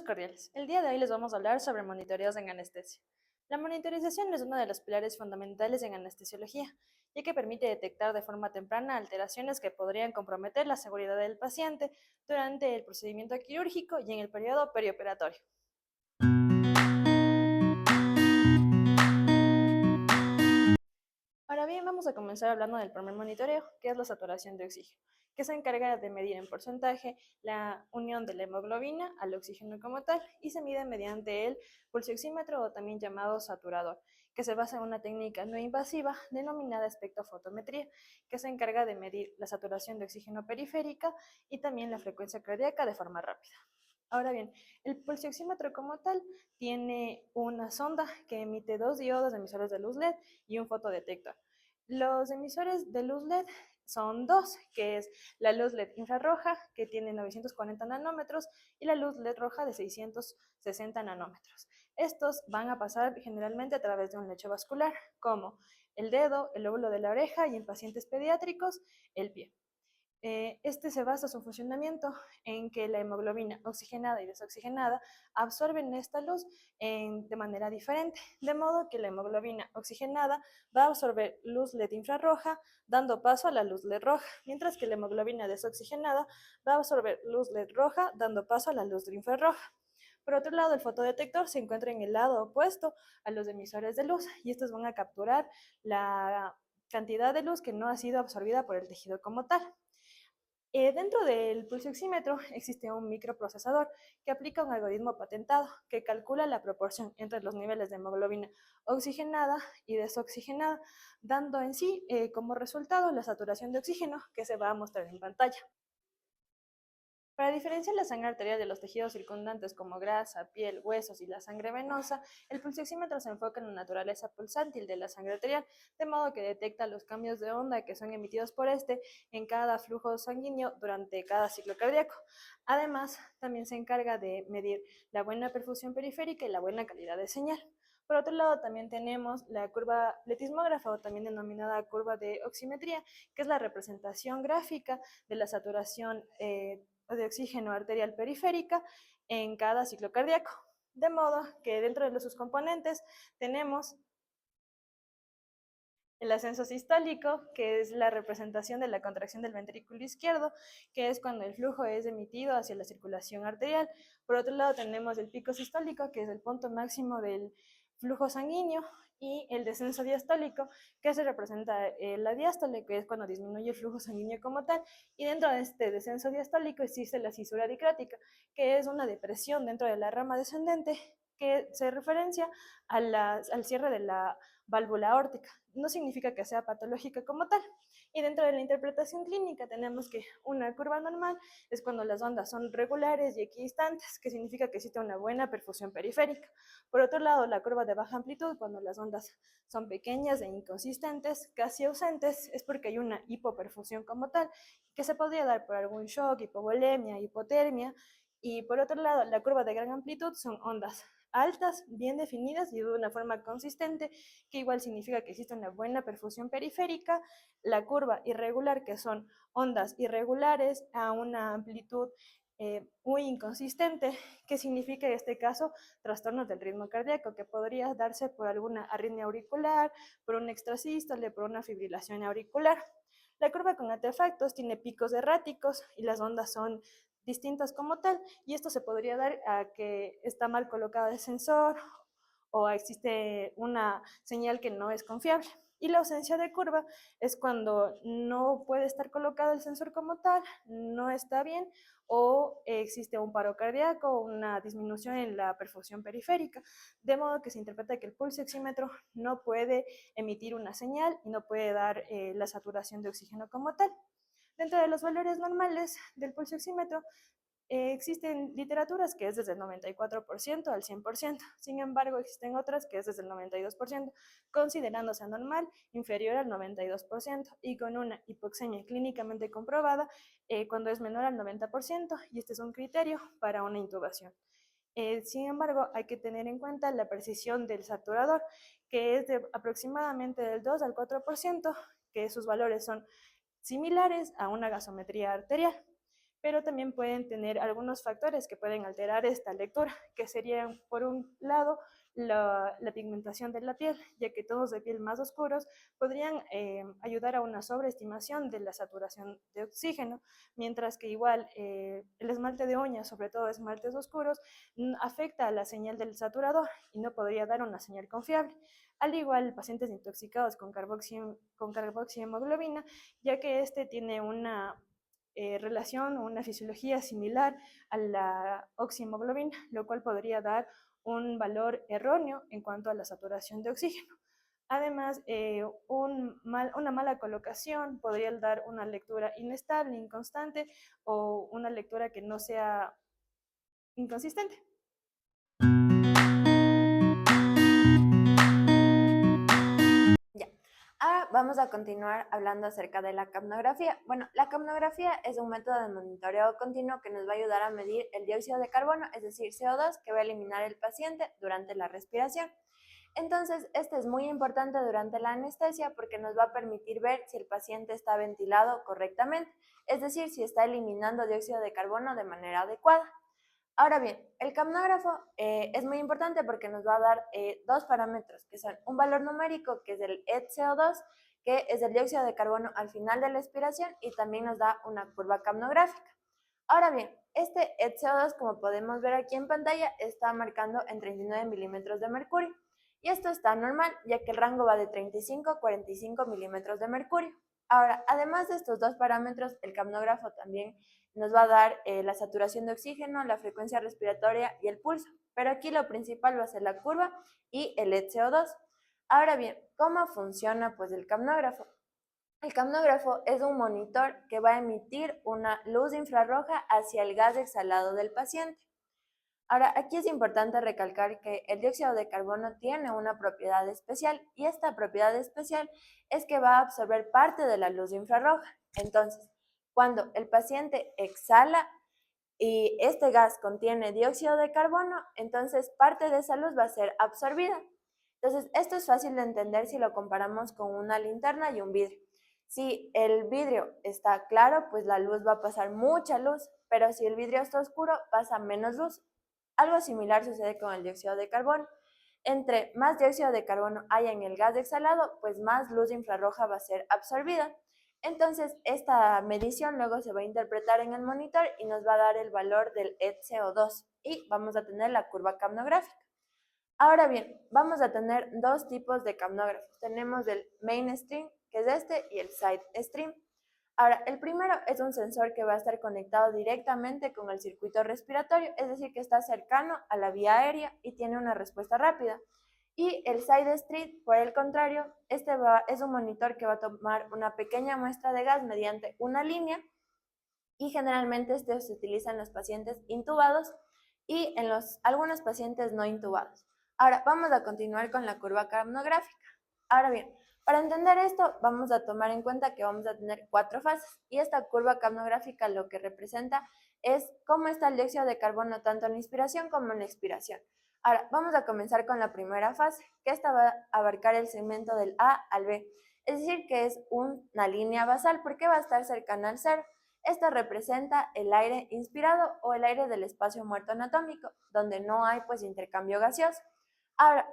Saludos cordiales. El día de hoy les vamos a hablar sobre monitoreos en anestesia. La monitorización es uno de los pilares fundamentales en anestesiología, ya que permite detectar de forma temprana alteraciones que podrían comprometer la seguridad del paciente durante el procedimiento quirúrgico y en el periodo perioperatorio. Ahora bien, vamos a comenzar hablando del primer monitoreo, que es la saturación de oxígeno, que se encarga de medir en porcentaje la unión de la hemoglobina al oxígeno como tal y se mide mediante el pulsioxímetro o también llamado saturador, que se basa en una técnica no invasiva denominada espectrofotometría, que se encarga de medir la saturación de oxígeno periférica y también la frecuencia cardíaca de forma rápida. Ahora bien, el pulsioxímetro como tal tiene una sonda que emite dos diodos emisores de luz LED y un fotodetector. Los emisores de luz LED son dos, que es la luz LED infrarroja, que tiene 940 nanómetros, y la luz LED roja de 660 nanómetros. Estos van a pasar generalmente a través de un lecho vascular, como el dedo, el lóbulo de la oreja y en pacientes pediátricos, el pie. Este se basa su funcionamiento en que la hemoglobina oxigenada y desoxigenada absorben esta luz de manera diferente, de modo que la hemoglobina oxigenada va a absorber luz LED infrarroja, dando paso a la luz LED roja, mientras que la hemoglobina desoxigenada va a absorber luz LED roja, dando paso a la luz infrarroja. Por otro lado, el fotodetector se encuentra en el lado opuesto a los emisores de luz y estos van a capturar la cantidad de luz que no ha sido absorbida por el tejido como tal. Dentro del pulsioxímetro existe un microprocesador que aplica un algoritmo patentado que calcula la proporción entre los niveles de hemoglobina oxigenada y desoxigenada, dando en sí como resultado la saturación de oxígeno que se va a mostrar en pantalla. Para diferenciar la sangre arterial de los tejidos circundantes como grasa, piel, huesos y la sangre venosa, el pulsioxímetro se enfoca en la naturaleza pulsátil de la sangre arterial, de modo que detecta los cambios de onda que son emitidos por este en cada flujo sanguíneo durante cada ciclo cardíaco. Además, también se encarga de medir la buena perfusión periférica y la buena calidad de señal. Por otro lado, también tenemos la curva letismógrafa o también denominada curva de oximetría, que es la representación gráfica de la saturación de oxígeno arterial periférica en cada ciclo cardíaco. De modo que dentro de sus componentes tenemos el ascenso sistólico, que es la representación de la contracción del ventrículo izquierdo, que es cuando el flujo es emitido hacia la circulación arterial. Por otro lado tenemos el pico sistólico, que es el punto máximo del flujo sanguíneo, y el descenso diastólico, que se representa la diástole, que es cuando disminuye el flujo sanguíneo como tal, y dentro de este descenso diastólico existe la cisura dicrática, que es una depresión dentro de la rama descendente que se referencia al cierre de la válvula aórtica. No significa que sea patológica como tal. Y dentro de la interpretación clínica tenemos que una curva normal es cuando las ondas son regulares y equidistantes, que significa que existe una buena perfusión periférica. Por otro lado, la curva de baja amplitud, cuando las ondas son pequeñas e inconsistentes, casi ausentes, es porque hay una hipoperfusión como tal, que se podría dar por algún shock, hipovolemia, hipotermia. Y por otro lado, la curva de gran amplitud son ondas altas, bien definidas y de una forma consistente, que igual significa que existe una buena perfusión periférica. La curva irregular, que son ondas irregulares a una amplitud muy inconsistente, que significa en este caso trastornos del ritmo cardíaco, que podría darse por alguna arritmia auricular, por un extrasístole, por una fibrilación auricular. La curva con artefactos tiene picos erráticos y las ondas son distintas como tal, y esto se podría dar a que está mal colocado el sensor o existe una señal que no es confiable. Y la ausencia de curva es cuando no puede estar colocado el sensor como tal, no está bien, o existe un paro cardíaco o una disminución en la perfusión periférica, de modo que se interpreta que el pulsioxímetro no puede emitir una señal y no puede dar la saturación de oxígeno como tal. Dentro de los valores normales del pulsioxímetro, existen literaturas que es desde el 94% al 100%, sin embargo existen otras que es desde el 92%, considerándose anormal inferior al 92% y con una hipoxemia clínicamente comprobada cuando es menor al 90%, y este es un criterio para una intubación. Sin embargo, hay que tener en cuenta la precisión del saturador, que es de aproximadamente del 2 al 4%, que sus valores son similares a una gasometría arterial. pero también pueden tener algunos factores que pueden alterar esta lectura, que serían, por un lado, la pigmentación de la piel, ya que tonos de piel más oscuros podrían ayudar a una sobreestimación de la saturación de oxígeno, mientras que igual el esmalte de uñas, sobre todo esmaltes oscuros, afecta a la señal del saturador y no podría dar una señal confiable. Al igual, pacientes intoxicados con carboxihemoglobina, ya que este tiene una relación o una fisiología similar a la oxihemoglobina, lo cual podría dar un valor erróneo en cuanto a la saturación de oxígeno. Además, una mala colocación podría dar una lectura inestable, inconstante o una lectura que no sea inconsistente. Ya. Ahora vamos a continuar hablando acerca de la capnografía. Bueno, la capnografía es un método de monitoreo continuo que nos va a ayudar a medir el dióxido de carbono, es decir, CO2, que va a eliminar el paciente durante la respiración. Entonces, este es muy importante durante la anestesia porque nos va a permitir ver si el paciente está ventilado correctamente, es decir, si está eliminando dióxido de carbono de manera adecuada. Ahora bien, el capnógrafo es muy importante porque nos va a dar dos parámetros, que son un valor numérico, que es el ETCO2, que es el dióxido de carbono al final de la expiración, y también nos da una curva capnográfica. Ahora bien, este ETCO2, como podemos ver aquí en pantalla, está marcando en 39 milímetros de mercurio. Y esto está normal, ya que el rango va de 35 a 45 milímetros de mercurio. Ahora, además de estos dos parámetros, el capnógrafo también nos va a dar la saturación de oxígeno, la frecuencia respiratoria y el pulso. Pero aquí lo principal va a ser la curva y el ETCO2. Ahora bien, ¿cómo funciona pues el capnógrafo? El capnógrafo es un monitor que va a emitir una luz infrarroja hacia el gas exhalado del paciente. Ahora, aquí es importante recalcar que el dióxido de carbono tiene una propiedad especial, y esta propiedad especial es que va a absorber parte de la luz infrarroja. Entonces, cuando el paciente exhala y este gas contiene dióxido de carbono, entonces parte de esa luz va a ser absorbida. Entonces, esto es fácil de entender si lo comparamos con una linterna y un vidrio. Si el vidrio está claro, pues la luz va a pasar mucha luz, pero si el vidrio está oscuro, pasa menos luz. Algo similar sucede con el dióxido de carbono. Entre más dióxido de carbono haya en el gas exhalado, pues más luz infrarroja va a ser absorbida. Entonces, esta medición luego se va a interpretar en el monitor y nos va a dar el valor del ETCO2 y vamos a tener la curva capnográfica. Ahora bien, vamos a tener dos tipos de capnógrafos. Tenemos el mainstream, que es este, y el side stream. Ahora, el primero es un sensor que va a estar conectado directamente con el circuito respiratorio, es decir, que está cercano a la vía aérea y tiene una respuesta rápida. Y el side stream, por el contrario, es un monitor que va a tomar una pequeña muestra de gas mediante una línea, y generalmente este se utiliza en los pacientes intubados y en algunos pacientes no intubados. Ahora, vamos a continuar con la curva capnográfica. Ahora bien, para entender esto, vamos a tomar en cuenta que vamos a tener 4 fases, y esta curva capnográfica lo que representa es cómo está el dióxido de carbono tanto en la inspiración como en la expiración. Ahora, vamos a comenzar con la primera fase, que esta va a abarcar el segmento del A al B, es decir, que es una línea basal porque va a estar cercana al cero. Esta representa el aire inspirado o el aire del espacio muerto anatómico, donde no hay pues intercambio gaseoso. Ahora,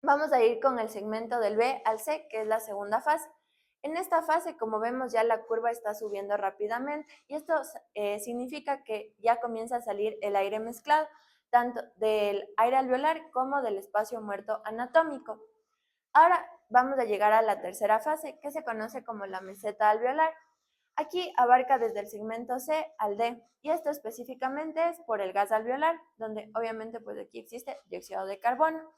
vamos a ir con el segmento del B al C, que es la segunda fase. En esta fase, como vemos, ya la curva está subiendo rápidamente, y esto significa que ya comienza a salir el aire mezclado, tanto del aire alveolar como del espacio muerto anatómico. Ahora vamos a llegar a la tercera fase, que se conoce como la meseta alveolar. Aquí abarca desde el segmento C al D, y esto específicamente es por el gas alveolar, donde obviamente pues aquí existe dióxido de carbono.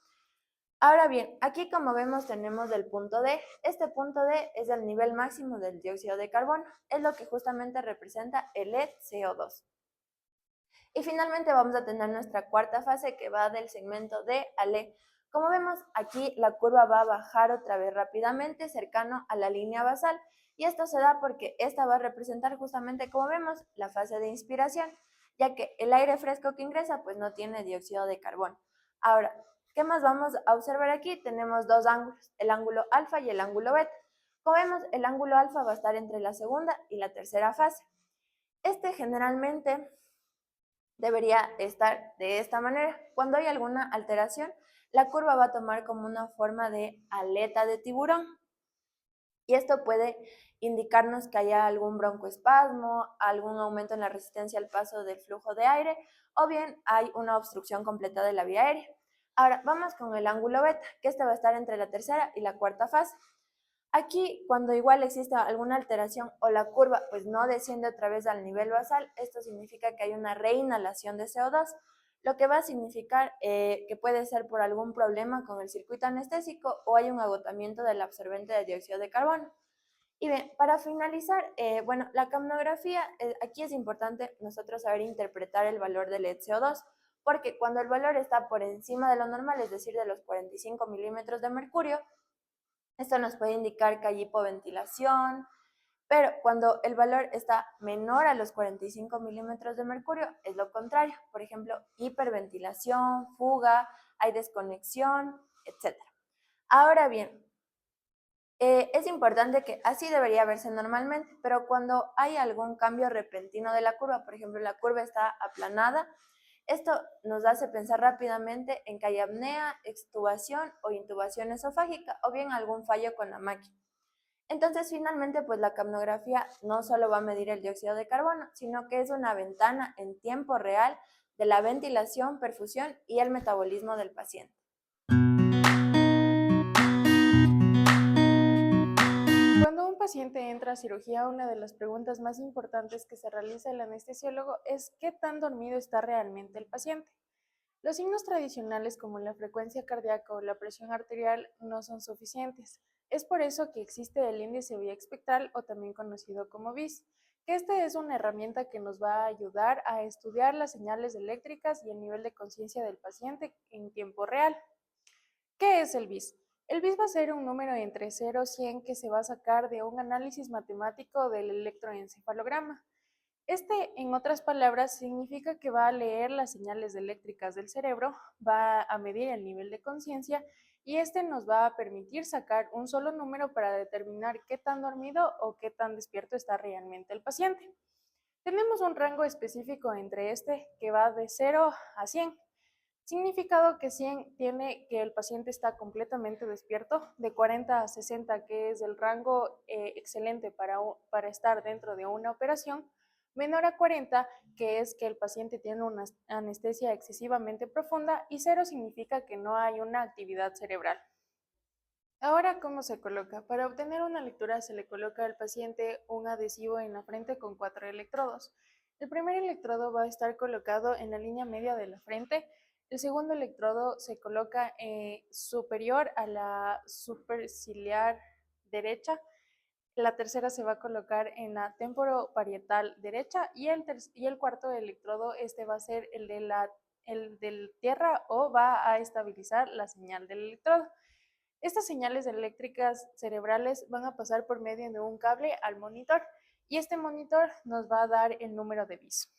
Ahora bien, aquí como vemos tenemos el punto D. Este punto D es el nivel máximo del dióxido de carbono, es lo que justamente representa el ETCO2. Y finalmente vamos a tener nuestra cuarta fase, que va del segmento D al E. Como vemos, aquí la curva va a bajar otra vez rápidamente cercano a la línea basal, y esto se da porque esta va a representar justamente, como vemos, la fase de inspiración, ya que el aire fresco que ingresa pues no tiene dióxido de carbono. Ahora, ¿qué más vamos a observar aquí? Tenemos dos ángulos, el ángulo alfa y el ángulo beta. Como vemos, el ángulo alfa va a estar entre la segunda y la tercera fase. Este generalmente debería estar de esta manera. Cuando hay alguna alteración, la curva va a tomar como una forma de aleta de tiburón. Y esto puede indicarnos que haya algún broncoespasmo, algún aumento en la resistencia al paso del flujo de aire, o bien hay una obstrucción completa de la vía aérea. Ahora, vamos con el ángulo beta, que este va a estar entre la tercera y la cuarta fase. Aquí, cuando igual existe alguna alteración o la curva pues no desciende otra vez al nivel basal, esto significa que hay una reinhalación de CO2, lo que va a significar que puede ser por algún problema con el circuito anestésico o hay un agotamiento del absorbente de dióxido de carbono. Y bien, para finalizar, bueno, la capnografía, aquí es importante nosotros saber interpretar el valor del CO2, porque cuando el valor está por encima de lo normal, es decir, de los 45 milímetros de mercurio, esto nos puede indicar que hay hipoventilación, pero cuando el valor está menor a los 45 milímetros de mercurio, es lo contrario. Por ejemplo, hiperventilación, fuga, hay desconexión, etc. Ahora bien, es importante que así debería verse normalmente, pero cuando hay algún cambio repentino de la curva, por ejemplo, la curva está aplanada, esto nos hace pensar rápidamente en que hay apnea, extubación o intubación esofágica o bien algún fallo con la máquina. Entonces, finalmente, pues la capnografía no solo va a medir el dióxido de carbono, sino que es una ventana en tiempo real de la ventilación, perfusión y el metabolismo del paciente. Cuando un paciente entra a cirugía, una de las preguntas más importantes que se realiza el anestesiólogo es ¿qué tan dormido está realmente el paciente? Los signos tradicionales como la frecuencia cardíaca o la presión arterial no son suficientes. Es por eso que existe el índice biespectral o también conocido como BIS, que esta es una herramienta que nos va a ayudar a estudiar las señales eléctricas y el nivel de conciencia del paciente en tiempo real. ¿Qué es el BIS? El BIS va a ser un número entre 0 y 100 que se va a sacar de un análisis matemático del electroencefalograma. Este, en otras palabras, significa que va a leer las señales eléctricas del cerebro, va a medir el nivel de conciencia y este nos va a permitir sacar un solo número para determinar qué tan dormido o qué tan despierto está realmente el paciente. Tenemos un rango específico entre este que va de 0 a 100. Significado que 100 tiene que el paciente está completamente despierto, de 40 a 60 que es el rango excelente para estar dentro de una operación, menor a 40 que es que el paciente tiene una anestesia excesivamente profunda y 0 significa que no hay una actividad cerebral. Ahora, ¿cómo se coloca? Para obtener una lectura se le coloca al paciente un adhesivo en la frente con 4 electrodos. El primer electrodo va a estar colocado en la línea media de la frente. El segundo electrodo se coloca superior a la superciliar derecha. La tercera se va a colocar en la temporoparietal derecha y el cuarto electrodo este va a ser el del tierra o va a estabilizar la señal del electrodo. Estas señales eléctricas cerebrales van a pasar por medio de un cable al monitor y este monitor nos va a dar el número de BIS.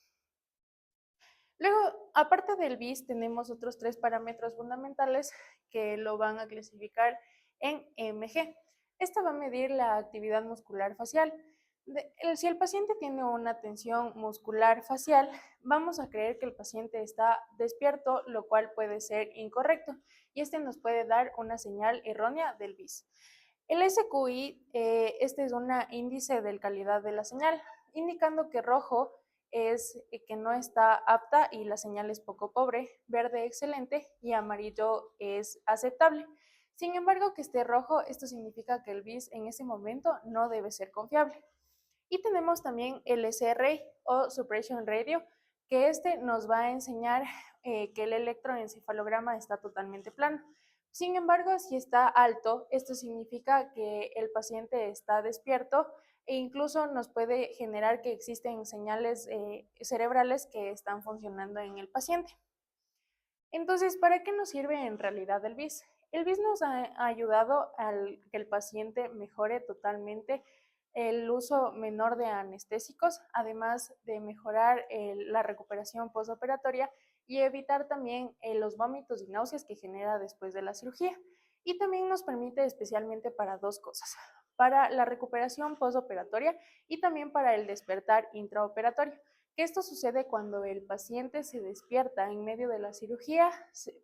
Luego, aparte del BIS, tenemos otros 3 parámetros fundamentales que lo van a clasificar en EMG. Esta va a medir la actividad muscular facial. Si el paciente tiene una tensión muscular facial, vamos a creer que el paciente está despierto, lo cual puede ser incorrecto, y este nos puede dar una señal errónea del BIS. El SQI, este es un índice de calidad de la señal, indicando que rojo es que no está apta y la señal es poco pobre, verde excelente y amarillo es aceptable. Sin embargo, que esté rojo, esto significa que el BIS en ese momento no debe ser confiable. Y tenemos también el SRI o Suppression Radio, que este nos va a enseñar que el electroencefalograma está totalmente plano. Sin embargo, si está alto, esto significa que el paciente está despierto e incluso nos puede generar que existen señales cerebrales que están funcionando en el paciente. Entonces, ¿para qué nos sirve en realidad el BIS? El BIS nos ha ayudado a que el paciente mejore totalmente el uso menor de anestésicos, además de mejorar la recuperación postoperatoria y evitar también los vómitos y náuseas que genera después de la cirugía. Y también nos permite especialmente para 2 cosas. para la recuperación postoperatoria y también para el despertar intraoperatorio. Que esto sucede cuando el paciente se despierta en medio de la cirugía,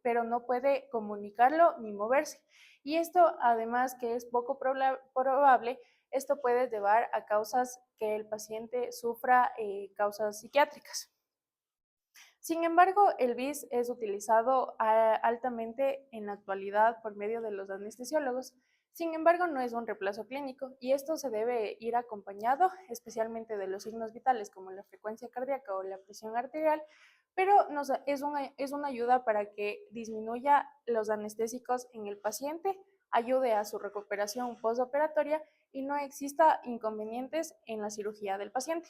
pero no puede comunicarlo ni moverse. Y esto, además que es poco probable, esto puede llevar a causas que el paciente sufra, causas psiquiátricas. Sin embargo, el BIS es utilizado altamente en la actualidad por medio de los anestesiólogos. Sin embargo, no es un reemplazo clínico y esto se debe ir acompañado especialmente de los signos vitales como la frecuencia cardíaca o la presión arterial, pero es una ayuda para que disminuya los anestésicos en el paciente, ayude a su recuperación postoperatoria y no exista inconvenientes en la cirugía del paciente.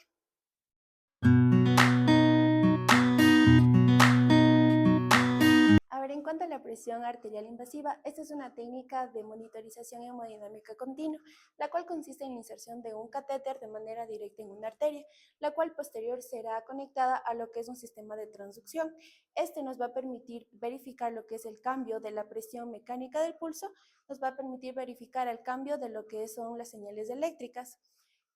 A ver, en cuanto a la presión arterial invasiva, esta es una técnica de monitorización hemodinámica continua, la cual consiste en la inserción de un catéter de manera directa en una arteria, la cual posterior será conectada a lo que es un sistema de transducción. Este nos va a permitir verificar lo que es el cambio de la presión mecánica del pulso, nos va a permitir verificar el cambio de lo que son las señales eléctricas.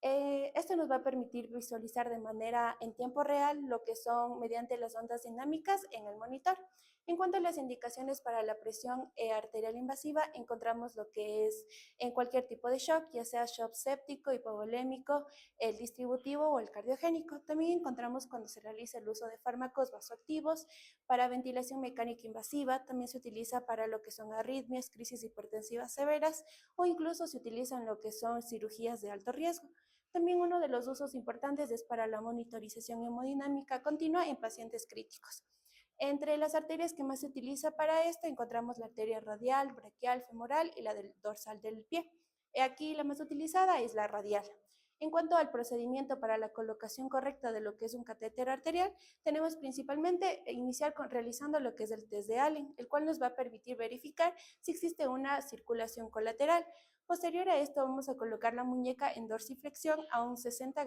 Esto nos va a permitir visualizar de manera en tiempo real lo que son mediante las ondas dinámicas en el monitor. En cuanto a las indicaciones para la presión arterial invasiva, encontramos lo que es en cualquier tipo de shock, ya sea shock séptico, hipovolémico, el distributivo o el cardiogénico. También encontramos cuando se realiza el uso de fármacos vasoactivos para ventilación mecánica invasiva, también se utiliza para lo que son arritmias, crisis hipertensivas severas o incluso se utiliza en lo que son cirugías de alto riesgo. También uno de los usos importantes es para la monitorización hemodinámica continua en pacientes críticos. Entre las arterias que más se utiliza para esto encontramos la arteria radial, braquial, femoral y la del dorsal del pie. Aquí la más utilizada es la radial. En cuanto al procedimiento para la colocación correcta de lo que es un catéter arterial, tenemos principalmente iniciar realizando lo que es el test de Allen, el cual nos va a permitir verificar si existe una circulación colateral. Posterior a esto vamos a colocar la muñeca en dorsiflexión a 60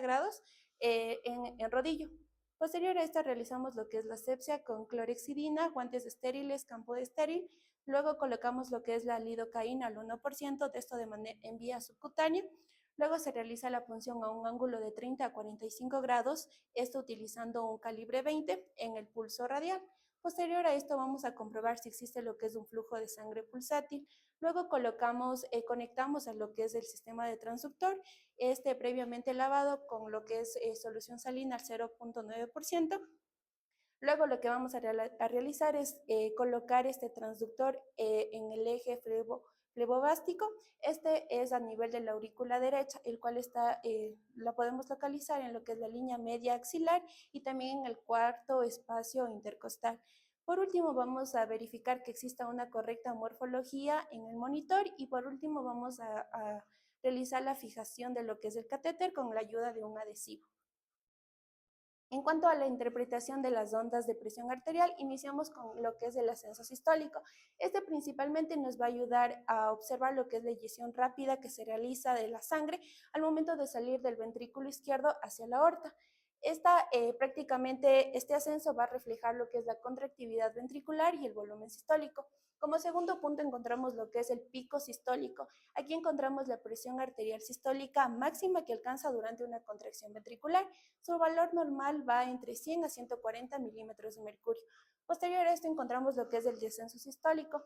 grados en rodillo. Posterior a esto realizamos lo que es la asepsia con clorexidina, guantes estériles, campo de estéril. Luego colocamos lo que es la lidocaína al 1% de esto en vía subcutánea. Luego se realiza la punción a un ángulo de 30 a 45 grados, esto utilizando un calibre 20 en el pulso radial. Posterior a esto vamos a comprobar si existe lo que es un flujo de sangre pulsátil. Luego conectamos a lo que es el sistema de transductor, previamente lavado con lo que es solución salina al 0.9%. Luego lo que vamos a realizar es colocar este transductor en el eje flebogástrico. Este es a nivel de la aurícula derecha, el cual la podemos localizar en lo que es la línea media axilar y también en el cuarto espacio intercostal. Por último, vamos a verificar que exista una correcta morfología en el monitor y por último vamos a realizar la fijación de lo que es el catéter con la ayuda de un adhesivo. En cuanto a la interpretación de las ondas de presión arterial, iniciamos con lo que es el ascenso sistólico. Este principalmente nos va a ayudar a observar lo que es la eyección rápida que se realiza de la sangre al momento de salir del ventrículo izquierdo hacia la aorta. Prácticamente este ascenso va a reflejar lo que es la contractividad ventricular y el volumen sistólico. Como segundo punto encontramos lo que es el pico sistólico. Aquí encontramos la presión arterial sistólica máxima que alcanza durante una contracción ventricular. Su valor normal va entre 100 a 140 milímetros de mercurio. Posterior a esto encontramos lo que es el descenso sistólico.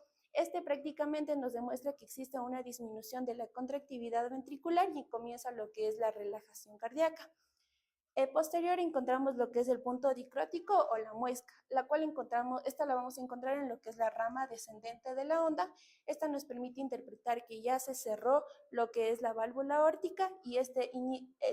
Prácticamente nos demuestra que existe una disminución de la contractividad ventricular y comienza lo que es la relajación cardíaca. Posterior encontramos lo que es el punto dicrótico o la muesca, esta la vamos a encontrar en lo que es la rama descendente de la onda. Esta nos permite interpretar que ya se cerró lo que es la válvula aórtica y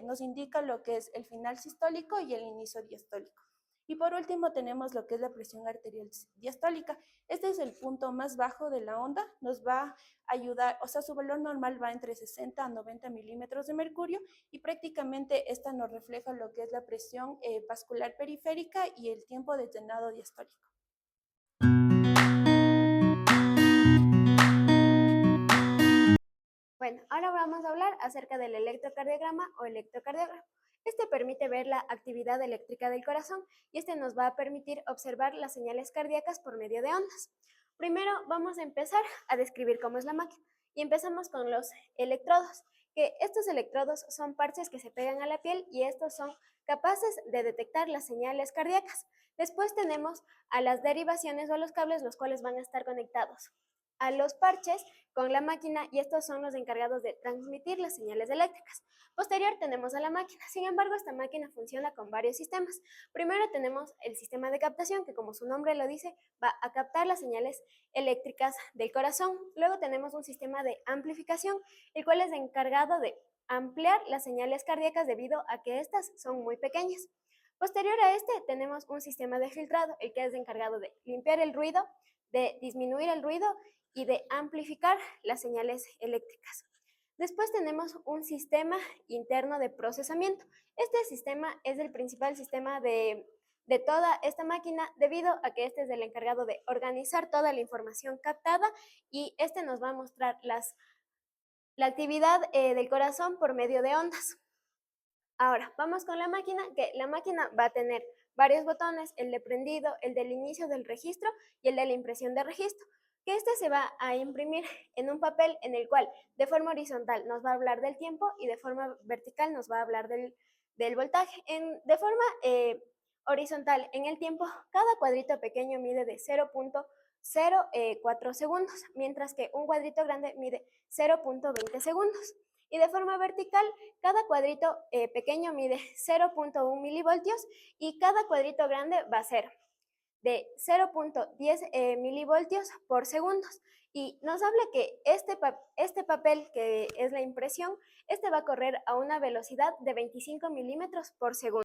nos indica lo que es el final sistólico y el inicio diastólico. Y por último tenemos lo que es la presión arterial diastólica. Este es el punto más bajo de la onda, nos va a ayudar, o sea, su valor normal va entre 60 a 90 milímetros de mercurio y prácticamente esta nos refleja lo que es la presión vascular periférica y el tiempo de llenado diastólico. Bueno, ahora vamos a hablar acerca del electrocardiograma o electrocardiograma. Este permite ver la actividad eléctrica del corazón y nos va a permitir observar las señales cardíacas por medio de ondas. Primero vamos a empezar a describir cómo es la máquina. y empezamos con los electrodos, que estos electrodos son parches que se pegan a la piel y estos son capaces de detectar las señales cardíacas. Después tenemos a las derivaciones o a los cables, los cuales van a estar conectados a los parches con la máquina y estos son los encargados de transmitir las señales eléctricas. Posterior tenemos a la máquina, sin embargo esta máquina funciona con varios sistemas. Primero tenemos el sistema de captación que como su nombre lo dice va a captar las señales eléctricas del corazón. Luego tenemos un sistema de amplificación el cual es encargado de ampliar las señales cardíacas debido a que estas son muy pequeñas. Posterior a este tenemos un sistema de filtrado el que es encargado de limpiar el ruido, de disminuir el ruido y de amplificar las señales eléctricas. Después tenemos un sistema interno de procesamiento. Este sistema es el principal sistema de toda esta máquina debido a que este es el encargado de organizar toda la información captada y este nos va a mostrar la actividad del corazón por medio de ondas. Ahora, vamos con la máquina, que la máquina va a tener varios botones, el de prendido, el del inicio del registro y el de la impresión de registro, que este se va a imprimir en un papel en el cual de forma horizontal nos va a hablar del tiempo y de forma vertical nos va a hablar del voltaje. De forma horizontal, en el tiempo, cada cuadrito pequeño mide de 0.04 segundos, mientras que un cuadrito grande mide 0.20 segundos. Y de forma vertical, cada cuadrito pequeño mide 0.1 milivoltios y cada cuadrito grande va a ser de 0.10 milivoltios por segundos. Y nos habla que este papel, que es la impresión, este va a correr a una velocidad de 25 milímetros por segundo.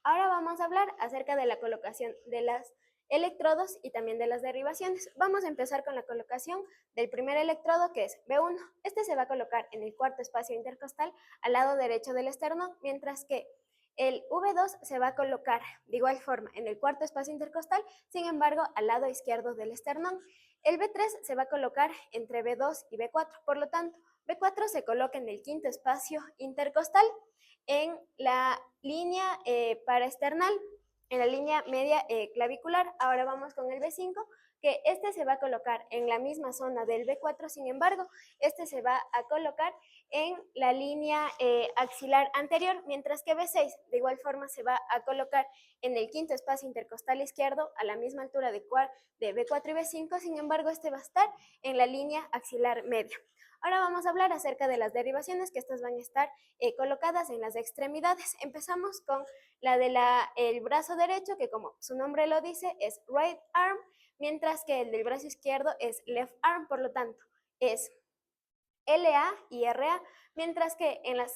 Ahora vamos a hablar acerca de la colocación de los electrodos y también de las derivaciones. Vamos a empezar con la colocación del primer electrodo, que es B1. Este se va a colocar en el cuarto espacio intercostal al lado derecho del esternón, mientras que el V2 se va a colocar de igual forma en el cuarto espacio intercostal, sin embargo al lado izquierdo del esternón. El B3 se va a colocar entre B2 y B4, por lo tanto B4 se coloca en el quinto espacio intercostal en la línea paraesternal, en la línea media clavicular. Ahora vamos con el B5, que este se va a colocar en la misma zona del B4, sin embargo, este se va a colocar en la línea axilar anterior, mientras que B6 de igual forma se va a colocar en el quinto espacio intercostal izquierdo a la misma altura de B4 y B5, sin embargo, este va a estar en la línea axilar media. Ahora vamos a hablar acerca de las derivaciones, que estas van a estar colocadas en las extremidades. Empezamos con la del brazo derecho, que como su nombre lo dice, es right arm, mientras que el del brazo izquierdo es left arm, por lo tanto, es LA y RA, mientras que en las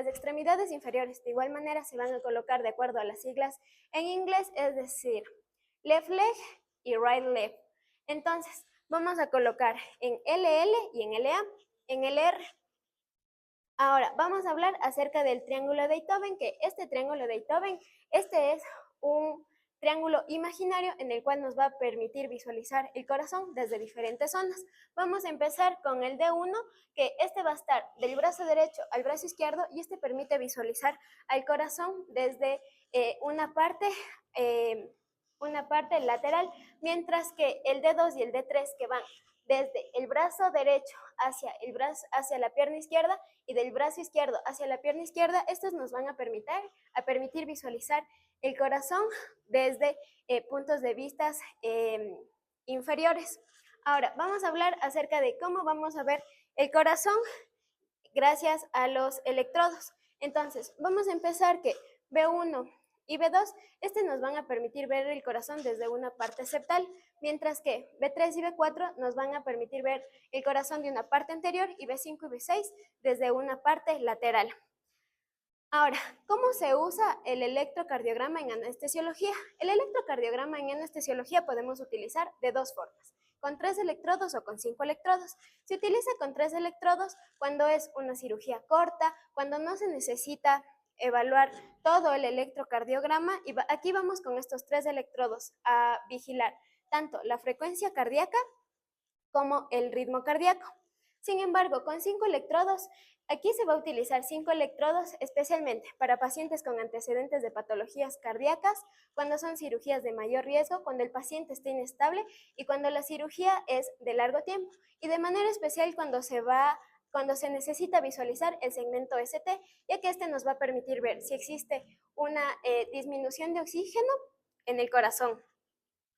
extremidades inferiores de igual manera se van a colocar de acuerdo a las siglas en inglés, es decir, left leg y right leg. Entonces, vamos a colocar en LL y en LA, en LR. Ahora, vamos a hablar acerca del triángulo de Einthoven, que este triángulo de Einthoven, este es un triángulo imaginario en el cual nos va a permitir visualizar el corazón desde diferentes zonas. Vamos a empezar con el D1, que este va a estar del brazo derecho al brazo izquierdo y este permite visualizar al corazón desde una parte lateral, mientras que el D2 y el D3, que van desde el brazo derecho hacia la pierna izquierda y del brazo izquierdo hacia la pierna izquierda, estos nos van a permitir visualizar el corazón desde puntos de vista inferiores. Ahora, vamos a hablar acerca de cómo vamos a ver el corazón gracias a los electrodos. Entonces, vamos a empezar que B1 y B2, nos van a permitir ver el corazón desde una parte septal, mientras que B3 y B4 nos van a permitir ver el corazón de una parte anterior y B5 y B6 desde una parte lateral. Ahora, ¿cómo se usa el electrocardiograma en anestesiología? El electrocardiograma en anestesiología podemos utilizar de dos formas, con 3 electrodos o con 5 electrodos. Se utiliza con 3 electrodos cuando es una cirugía corta, cuando no se necesita evaluar todo el electrocardiograma, y aquí vamos con estos 3 electrodos a vigilar tanto la frecuencia cardíaca como el ritmo cardíaco. Sin embargo, con 5 electrodos, aquí se va a utilizar 5 electrodos especialmente para pacientes con antecedentes de patologías cardíacas, cuando son cirugías de mayor riesgo, cuando el paciente está inestable y cuando la cirugía es de largo tiempo. Y de manera especial cuando se necesita visualizar el segmento ST, ya que este nos va a permitir ver si existe una disminución de oxígeno en el corazón.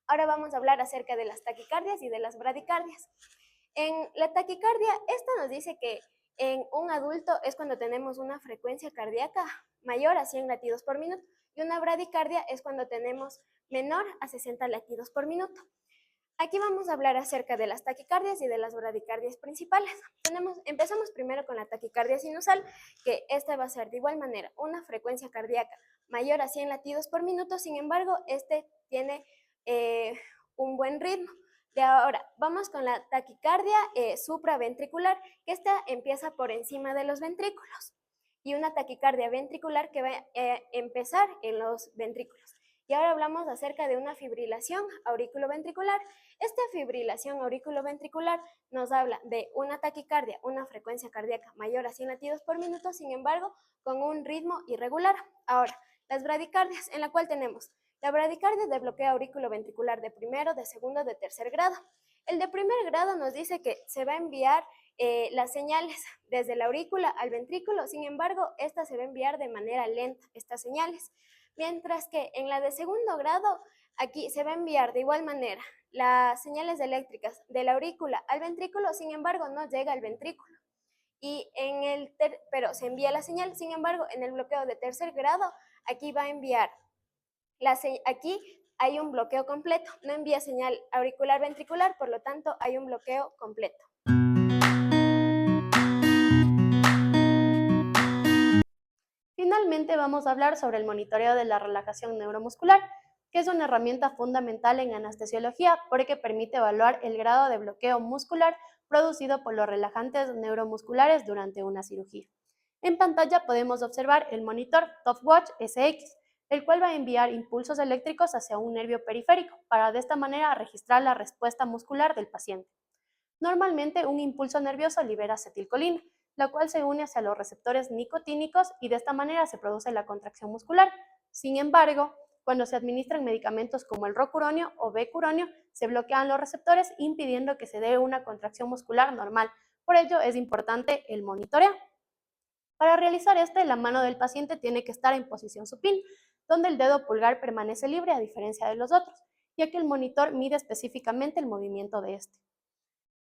Ahora vamos a hablar acerca de las taquicardias y de las bradicardias. En la taquicardia, esta nos dice que en un adulto es cuando tenemos una frecuencia cardíaca mayor a 100 latidos por minuto y una bradicardia es cuando tenemos menor a 60 latidos por minuto. Aquí vamos a hablar acerca de las taquicardias y de las bradicardias principales. Empezamos primero con la taquicardia sinusal, que esta va a ser de igual manera una frecuencia cardíaca mayor a 100 latidos por minuto, sin embargo, este tiene un buen ritmo. De ahora, vamos con la taquicardia supraventricular, que esta empieza por encima de los ventrículos, y una taquicardia ventricular que va a empezar en los ventrículos. Y ahora hablamos acerca de una fibrilación auriculoventricular. Esta fibrilación auriculoventricular nos habla de una taquicardia, una frecuencia cardíaca mayor a 100 latidos por minuto, sin embargo, con un ritmo irregular. Ahora, las bradicardias, en la cual tenemos la bradicardia de bloqueo auriculoventricular de primero, de segundo, de tercer grado. El de primer grado nos dice que se va a enviar las señales desde la aurícula al ventrículo, sin embargo, esta se va a enviar de manera lenta, estas señales. Mientras que en la de segundo grado, aquí se va a enviar de igual manera las señales eléctricas de la aurícula al ventrículo, sin embargo, no llega al ventrículo. Pero se envía la señal, sin embargo, en el bloqueo de tercer grado, aquí va a enviar aquí hay un bloqueo completo, no envía señal auricular ventricular, por lo tanto hay un bloqueo completo. Finalmente vamos a hablar sobre el monitoreo de la relajación neuromuscular, que es una herramienta fundamental en anestesiología porque permite evaluar el grado de bloqueo muscular producido por los relajantes neuromusculares durante una cirugía. En pantalla podemos observar el monitor TopWatch SX, el cual va a enviar impulsos eléctricos hacia un nervio periférico para de esta manera registrar la respuesta muscular del paciente. Normalmente un impulso nervioso libera acetilcolina, la cual se une hacia los receptores nicotínicos y de esta manera se produce la contracción muscular. Sin embargo, cuando se administran medicamentos como el rocuronio o becuronio, se bloquean los receptores impidiendo que se dé una contracción muscular normal. Por ello es importante el monitoreo. Para realizar la mano del paciente tiene que estar en posición supina, donde el dedo pulgar permanece libre a diferencia de los otros, ya que el monitor mide específicamente el movimiento de este.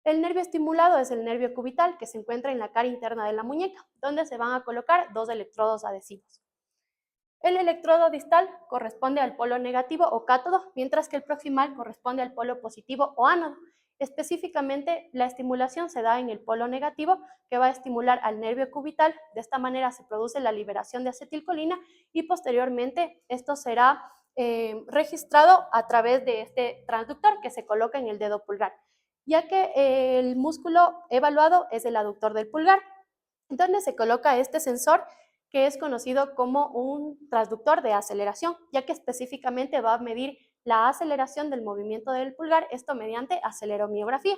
El nervio estimulado es el nervio cubital, que se encuentra en la cara interna de la muñeca, donde se van a colocar 2 electrodos adhesivos. El electrodo distal corresponde al polo negativo o cátodo, mientras que el proximal corresponde al polo positivo o ánodo. Específicamente, la estimulación se da en el polo negativo, que va a estimular al nervio cubital. De esta manera se produce la liberación de acetilcolina y posteriormente esto será registrado a través de este transductor que se coloca en el dedo pulgar, ya que el músculo evaluado es el aductor del pulgar, donde se coloca este sensor que es conocido como un transductor de aceleración, ya que específicamente va a medir la aceleración del movimiento del pulgar, esto mediante aceleromiografía.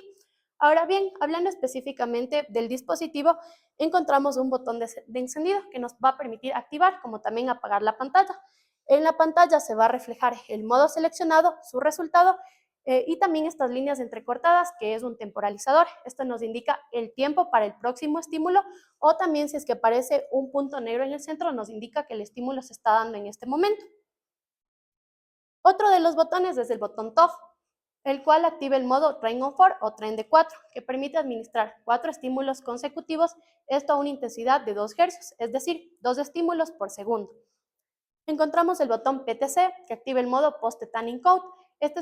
Ahora bien, hablando específicamente del dispositivo, encontramos un botón de encendido que nos va a permitir activar como también apagar la pantalla. En la pantalla se va a reflejar el modo seleccionado, su resultado, y también estas líneas entrecortadas, que es un temporalizador. Esto nos indica el tiempo para el próximo estímulo, o también si es que aparece un punto negro en el centro, nos indica que el estímulo se está dando en este momento. Otro de los botones es el botón TOF, el cual activa el modo Train on 4 o tren de 4, que permite administrar 4 estímulos consecutivos, esto a una intensidad de 2 Hz, es decir, 2 estímulos por segundo. Encontramos el botón PTC, que activa el modo Post-Tetanic Code.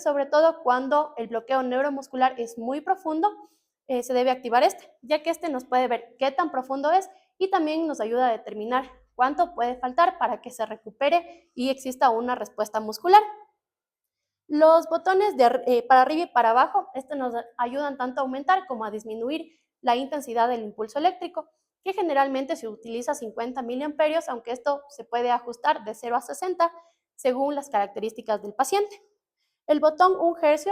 Sobre todo cuando el bloqueo neuromuscular es muy profundo, se debe activar ya que nos puede ver qué tan profundo es y también nos ayuda a determinar cuánto puede faltar para que se recupere y exista una respuesta muscular. Los botones para arriba y para abajo, nos ayudan tanto a aumentar como a disminuir la intensidad del impulso eléctrico, que generalmente se utiliza 50 miliamperios, aunque esto se puede ajustar de 0 a 60 según las características del paciente. El botón 1 Hz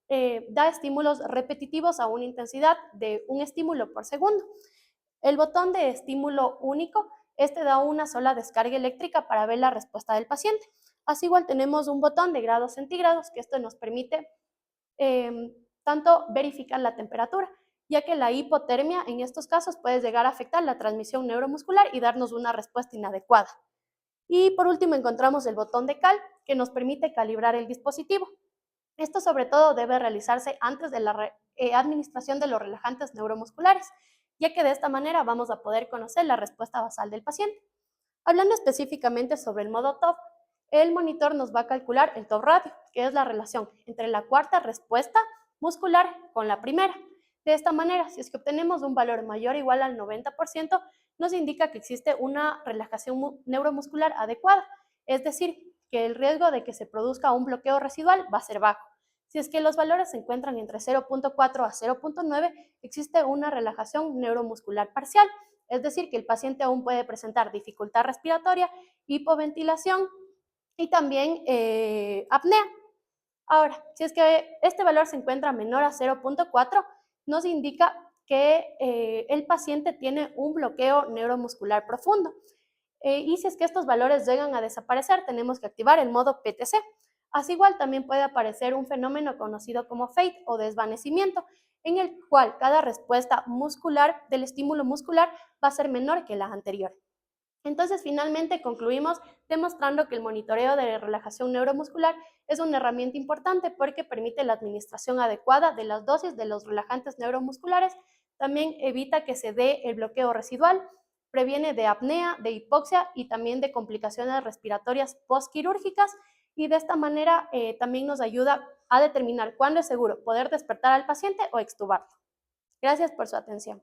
da estímulos repetitivos a una intensidad de un estímulo por segundo. El botón de estímulo único, este da una sola descarga eléctrica para ver la respuesta del paciente. Así igual tenemos un botón de grados centígrados, que esto nos permite tanto verificar la temperatura, ya que la hipotermia en estos casos puede llegar a afectar la transmisión neuromuscular y darnos una respuesta inadecuada. Y por último encontramos el botón de cal, que nos permite calibrar el dispositivo. Esto sobre todo debe realizarse antes de la administración de los relajantes neuromusculares, ya que de esta manera vamos a poder conocer la respuesta basal del paciente. Hablando específicamente sobre el modo TOF, el monitor nos va a calcular el TOF radio, que es la relación entre la cuarta respuesta muscular con la primera. De esta manera, si es que obtenemos un valor mayor o igual al 90%, nos indica que existe una relajación neuromuscular adecuada, es decir, que el riesgo de que se produzca un bloqueo residual va a ser bajo. Si es que los valores se encuentran entre 0.4 a 0.9, existe una relajación neuromuscular parcial, es decir, que el paciente aún puede presentar dificultad respiratoria, hipoventilación y también apnea. Ahora, si es que este valor se encuentra menor a 0.4, nos indica que el paciente tiene un bloqueo neuromuscular profundo. Y si es que estos valores llegan a desaparecer, tenemos que activar el modo PTC. Así igual también puede aparecer un fenómeno conocido como fade o desvanecimiento, en el cual cada respuesta muscular del estímulo muscular va a ser menor que la anterior. Entonces, finalmente concluimos demostrando que el monitoreo de relajación neuromuscular es una herramienta importante porque permite la administración adecuada de las dosis de los relajantes neuromusculares, también evita que se dé el bloqueo residual, previene de apnea, de hipoxia y también de complicaciones respiratorias postquirúrgicas, y de esta manera también nos ayuda a determinar cuándo es seguro poder despertar al paciente o extubarlo. Gracias por su atención.